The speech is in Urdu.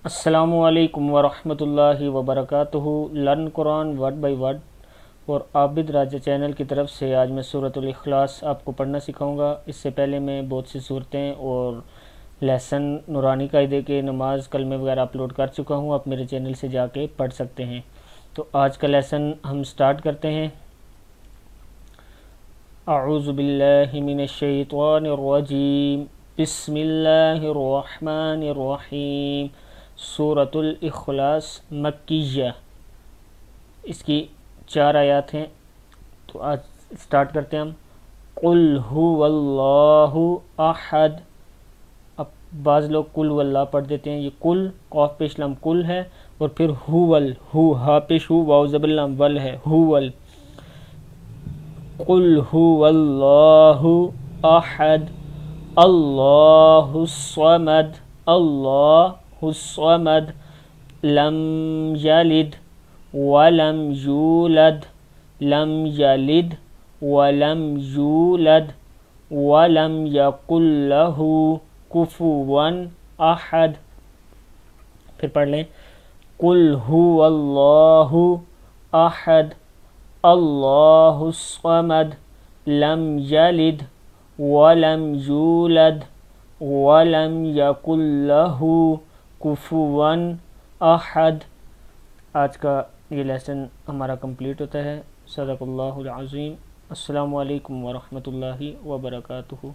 السلام علیکم ورحمۃ اللہ وبرکاتہ۔ Learn Quran word by word اور عابد راجہ چینل کی طرف سے آج میں سورۃ الاخلاص آپ کو پڑھنا سکھاؤں گا۔ اس سے پہلے میں بہت سی صورتیں اور لیسن نورانی قاعدے کے نماز کلمے وغیرہ اپلوڈ کر چکا ہوں، آپ میرے چینل سے جا کے پڑھ سکتے ہیں۔ تو آج کا لیسن ہم سٹارٹ کرتے ہیں۔ اعوذ باللہ من الشیطان الرجیم، بسم اللہ الرحمن الرحیم۔ سورۃ الاخلاص مکیہ، اس کی 4 آیات ہیں۔ تو آج سٹارٹ کرتے ہیں ہم۔ قل هو اللہ احد۔ اب بعض لوگ قل هو اللہ پڑھ دیتے ہیں، یہ قل قاف پیش لام قل ہے، اور پھر ہو ہا پیش ہو واو زبر لام ول ہے، ہول۔ قل هو اللہ احد اللہ الصمد اللہ الصمد لم یلد ولم یولد لم یلد ولم یولد ولم یکن لہ کفوا احد۔ پھر پڑھ لیں۔ قل هو اللہ احد اللہ الصمد لم یلد ولم یولد ولم یکن لہ کفوا احد۔ آج کا یہ لیسن ہمارا کمپلیٹ ہوتا ہے۔ صدق اللہ العظیم۔ السلام علیکم ورحمۃ اللہ وبرکاتہ۔